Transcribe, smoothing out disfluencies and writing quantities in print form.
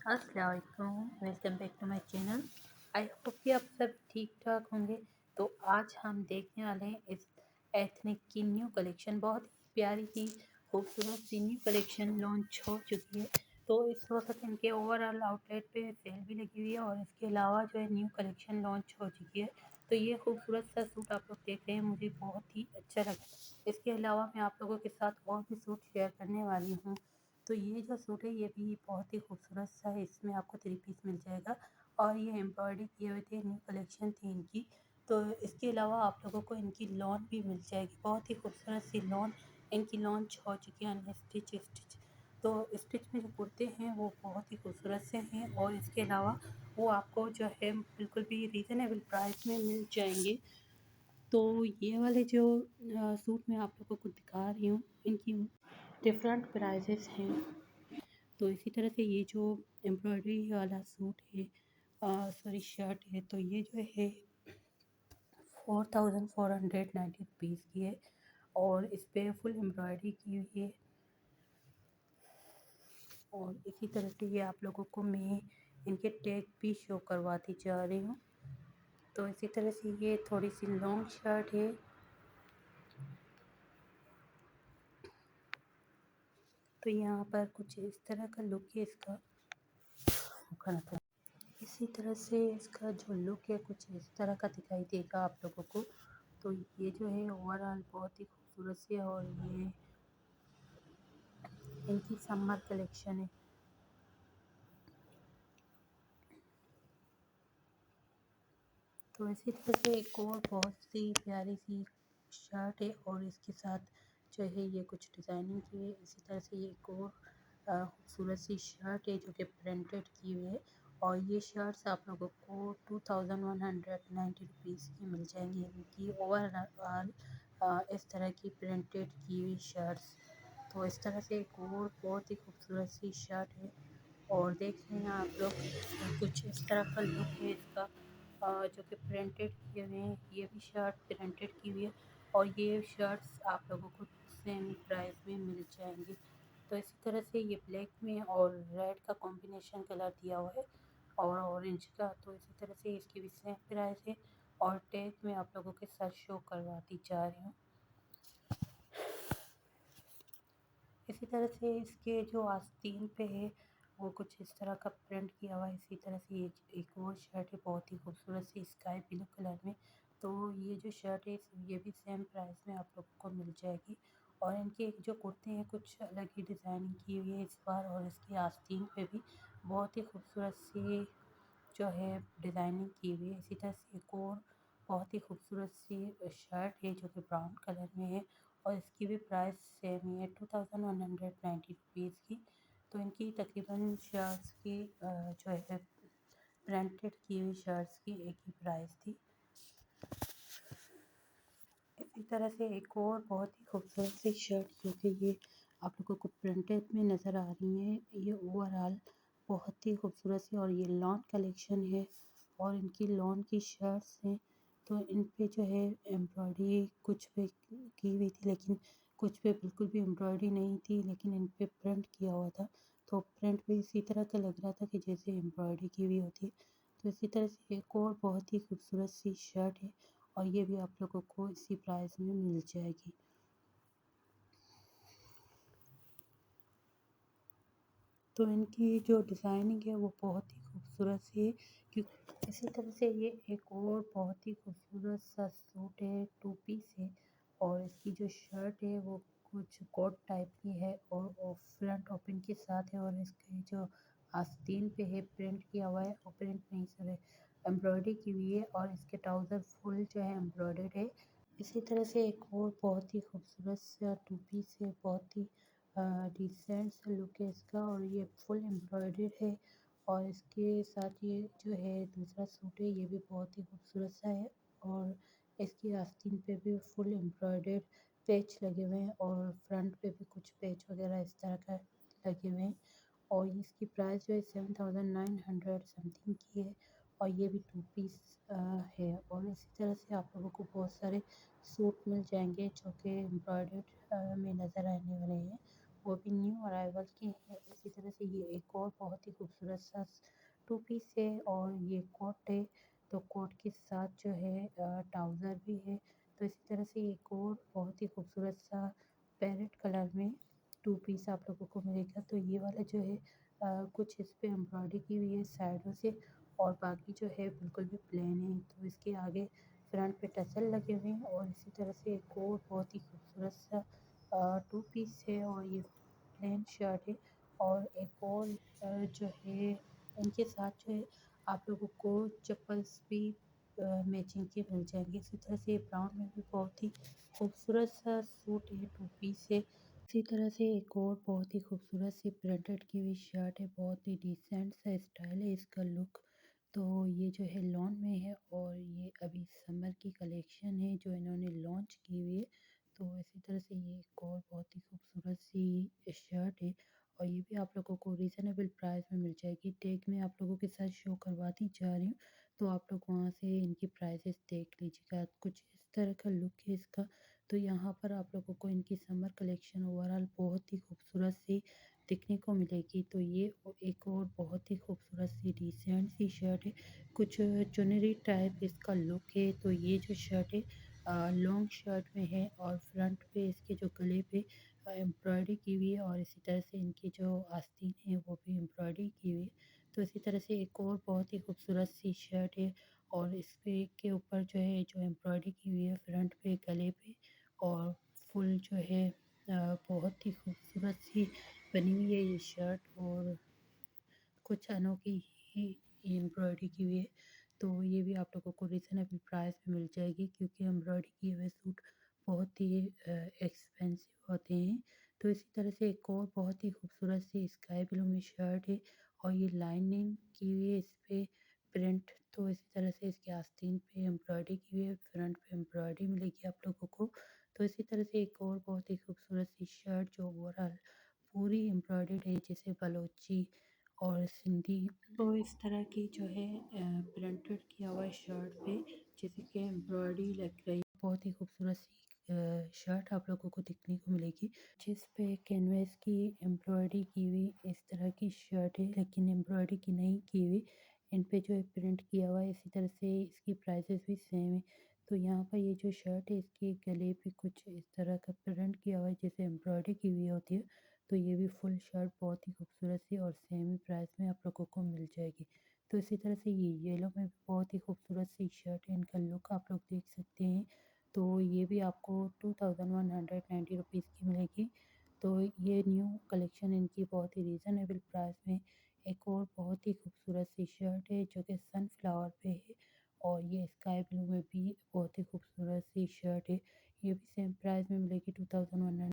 अस्सलाम वालेकुम, welcome back to my channel. I hope कि आप सब ठीक ठाक होंगे। तो आज हम देखने वाले हैं इस एथनिक की न्यू कलेक्शन। बहुत ही प्यारी सी खूबसूरत सी न्यू कलेक्शन लॉन्च हो चुकी है। तो इस वक्त इनके ओवरऑल आउटलेट पे सेल भी लगी हुई है और इसके अलावा जो है न्यू कलेक्शन लॉन्च हो चुकी है। तो ये खूबसूरत सा सूट आप लोग देख रहे हैं, मुझे बहुत ही अच्छा लगा। इसके अलावा मैं आप लोगों के साथ और भी सूट शेयर करने वाली हूँ। तो ये जो सूट है ये भी बहुत ही खूबसूरत सा है, इसमें आपको 3 पीस मिल जाएगा और ये एम्ब्रॉयडरी किए हुए थे, न्यू कलेक्शन थी इनकी। तो इसके अलावा आप लोगों को इनकी लॉन भी मिल जाएगी, बहुत ही खूबसूरत सी लॉन इनकी लॉन्च हो चुकी है, स्टिच। तो स्टिच में जो कुर्ते हैं वो बहुत ही खूबसूरत से हैं और इसके अलावा वो आपको जो है बिल्कुल भी रीज़नेबल प्राइस में मिल जाएंगे। तो ये वाले जो सूट मैं आप लोगों को दिखा रही हूँ, इनकी डिफरेंट प्राइजेस हैं। तो इसी तरह से ये जो एम्ब्रॉयडरी वाला सूट है, सॉरी शर्ट है, तो ये जो है 4490 रुपीज़ की है और इस पर फुल एम्ब्रॉयडरी की हुई है। और इसी तरह से ये आप लोगों को मैं इनके टैग भी शो करवाती जा रही हूँ। तो इसी तरह से ये थोड़ी सी लॉन्ग शर्ट है। तो यहाँ पर कुछ इस तरह का लुक है इसका। इसी तरह से इसका जो लुक है कुछ इस तरह का दिखाई देगा आप लोगों को। तो ये जो है ओवरऑल बहुत ही खूबसूरत सी है और ये इनकी समर कलेक्शन है। तो इसी तरह से एक और बहुत सी प्यारी सी शर्ट है और इसके साथ जो है ये कुछ डिज़ाइनिंग की है। इसी तरह से ये एक और खूबसूरत सी शर्ट है जो कि प्रिंटेड की हुई है और ये शर्ट्स आप लोगों को 2190 रुपीज़ की मिल जाएंगी। इनकी ओवरऑल इस तरह की प्रिंटेड की हुई शर्ट्स। तो इस तरह से एक और बहुत ही खूबसूरत सी शर्ट है और देख रहे हैं आप लोग कुछ इस तरह का लुक है इसका, जो कि प्रिंटेड किए हुए हैं। ये भी शर्ट प्रिंटेड की हुई है और ये शर्ट्स आप लोगों को सेम प्राइस में मिल जाएंगी। तो इसी तरह से ये ब्लैक में और रेड का कॉम्बिनेशन कलर दिया हुआ है और ऑरेंज का। तो इसी तरह से इसकी भी सेम प्राइस है और टैग में आप लोगों के साथ शो करवाती जा रही हूँ। इसी तरह से इसके जो आस्तीन पे है वो कुछ इस तरह का प्रिंट किया हुआ है। इसी तरह से ये एक और शर्ट है बहुत ही खूबसूरत सी स्काई ब्लू कलर में। तो ये जो शर्ट है ये भी सेम प्राइस में आप लोगों को मिल जाएगी और इनके जो कुर्ते हैं कुछ अलग ही डिज़ाइनिंग की हुई है इस बार और इसकी आस्तीन पे भी बहुत ही खूबसूरत सी जो है डिज़ाइनिंग की हुई है। इसी तरह से एक और बहुत ही खूबसूरत सी शर्ट है जो कि ब्राउन कलर में है और इसकी भी प्राइस सेम ही है 2190 रुपीज़ की। तो इनकी तकरीबन शर्ट्स की जो है प्रिंटेड की हुई शर्ट्स की एक ही प्राइस थी। इसी तरह से एक और बहुत ही खूबसूरत सी शर्ट जो कि ये आप लोगों को प्रिंटेड में नज़र आ रही है, ये ओवरऑल बहुत ही खूबसूरत सी और ये लॉन कलेक्शन है और इनकी लॉन की शर्ट्स हैं। तो इन पे जो है एम्ब्रॉयडरी कुछ पे की हुई थी लेकिन कुछ पे बिल्कुल भी एम्ब्रॉयडरी नहीं थी, लेकिन इन पे प्रिंट किया हुआ था। तो प्रिंट भी इसी तरह का लग रहा था कि जैसे एम्ब्रॉयडरी की हुई होती है। तो इसी तरह से एक और बहुत ही खूबसूरत सी शर्ट है और ये भी आप लोगों को इसी प्राइस में मिल जाएगी। तो इनकी जो डिज़ाइनिंग है वो बहुत ही खूबसूरत सी है। क्योंकि इसी तरह से ये एक और बहुत ही खूबसूरत सा सूट है, टू पीस है और इसकी जो शर्ट है वो कुछ कोट टाइप की है और फ्रंट ओपन के साथ है और इसके जो आस्तीन पे है प्रिंट किया हुआ है और प्रिंट नहीं सर एम्ब्रॉयडरी की हुई है और इसके ट्राउज़र फुल जो है एम्ब्रॉयडर्ड है। इसी तरह से एक और बहुत ही खूबसूरत सा टू पीस है, बहुत ही डिसेंट सा लुक है इसका और ये फुल एम्ब्रॉयडर्ड है और इसके साथ ये जो है दूसरा सूट है ये भी बहुत ही खूबसूरत सा है और इसकी आस्तीन पे भी फुल एम्ब्रॉयडर्ड पैच लगे हुए हैं और फ्रंट पे भी कुछ पैच वगैरह इस तरह का लगे हुए हैं और इसकी प्राइस जो है 7900 समथिंग की है और ये भी टू पीस है। और इसी तरह से आप लोगों को बहुत सारे सूट मिल जाएंगे जो कि एम्ब्रॉयडर्ड में नज़र आने वाले हैं। वो भी न्यू अराइवल की है। इसी तरह से ये एक और बहुत ही खूबसूरत सा टू पीस है और ये कोट है। तो कोट के साथ जो है ट्राउज़र भी है। तो इसी तरह से एक और बहुत ही खूबसूरत सा पैरेट कलर में टू पीस आप लोगों को मिलेगा। तो ये वाला जो है कुछ इस पे एम्ब्रॉयडरी की हुई है साइडों से और बाकी जो है बिल्कुल भी प्लेन है। तो इसके आगे फ्रंट पे टसल लगे हुए हैं और इसी तरह से एक और बहुत ही खूबसूरत सा टू पीस है और ये प्लेन शर्ट है। और एक और जो है इनके साथ जो है आप लोगों को चप्पल्स भी मैचिंग के मिल जाएंगे। इसी तरह से ब्राउन में भी बहुत ही खूबसूरत सा सूट है, टू पीस है। इसी तरह से एक और बहुत ही खूबसूरत सी प्रिंटेड की हुई शर्ट है, बहुत ही डिसेंट सा स्टाइल है इसका लुक। तो ये जो है लॉन में है और ये अभी समर की कलेक्शन है जो इन्होंने लॉन्च की हुई है। तो इसी तरह से ये एक और बहुत ही खूबसूरत सी शर्ट है और ये भी आप लोगों को रीज़नेबल प्राइस में मिल जाएगी। टैग में आप लोगों के साथ शो करवाती जा रही हूँ, तो आप लोग वहाँ से इनकी प्राइसेस देख लीजिएगा। कुछ इस तरह का लुक है इसका। तो यहाँ पर आप लोगों को इनकी समर कलेक्शन ओवरऑल बहुत ही खूबसूरत सी दिखने को मिलेगी। तो ये एक और बहुत ही खूबसूरत सी डिसेंट सी शर्ट है, कुछ चुनरी टाइप इसका लुक है। तो ये जो शर्ट है लॉन्ग शर्ट में है और फ्रंट पे इसके जो गले पे एम्ब्रॉयडरी की हुई है और इसी तरह से इनकी जो आस्तीन है वो भी एम्ब्रॉयडरी की हुई है। तो इसी तरह से एक और बहुत ही खूबसूरत सी शर्ट है और इसके के ऊपर जो है जो एम्ब्रॉयडरी की हुई है फ्रंट पे गले पे और फुल जो है बहुत ही खूबसूरत सी बनी हुई है ये शर्ट और कुछ अनोखी ही एम्ब्रॉयडरी की हुई है। तो ये भी आप लोगों को रीज़नेबल प्राइस में मिल जाएगी क्योंकि एम्ब्रॉयडरी किए हुए सूट बहुत ही एक्सपेंसिव होते हैं। तो इसी तरह से एक और बहुत ही खूबसूरत सी स्काई ब्लू में शर्ट है और ये लाइनिंग की हुई है इस पे प्रिंट। तो इसी तरह से इसके आस्तीन पे एम्ब्रॉयडरी की हुई है, फ्रंट पे एम्ब्रॉयडरी मिलेगी आप लोगों को। तो इसी तरह से एक और बहुत ही खूबसूरत सी शर्ट जो ओवरऑल पूरी एम्ब्रॉयडर्ड है, जैसे बलोची और सिंधी। तो इस तरह की जो है प्रिंटेड किया हुआ है शर्ट पे जैसे कि एम्ब्रॉयडरी लग रही है। बहुत ही खूबसूरत सी शर्ट आप लोगों को दिखने को मिलेगी जिस पे कैनवस की एम्ब्रॉयडरी की हुई इस तरह की शर्ट है, लेकिन एम्ब्रॉयडरी की नहीं की हुई। इन पे जो है प्रिंट किया हुआ है, इसी तरह से इसकी प्राइसेस भी सेम है। तो यहाँ पर ये जो शर्ट है इसके गले पे कुछ इस तरह का प्रिंट किया हुआ है जैसे एम्ब्रॉयडरी की हुई होती है। तो ये भी फुल शर्ट बहुत ही खूबसूरत सी और सेम ही प्राइस में आप लोगों को मिल जाएगी। तो इसी तरह से ये येलो में भी बहुत ही खूबसूरत सी शर्ट है, इनका लुक आप लोग देख सकते हैं। तो ये भी आपको 2190 रुपीज़ की मिलेगी। तो ये न्यू कलेक्शन इनकी बहुत ही रीज़नेबल प्राइस में एक और बहुत ही खूबसूरत सी शर्ट है जो कि सनफ्लावर पे है और ये स्काई ब्लू में भी बहुत ही खूबसूरत सी शर्ट है। ये भी सेम प्राइस में मिलेगी 2190।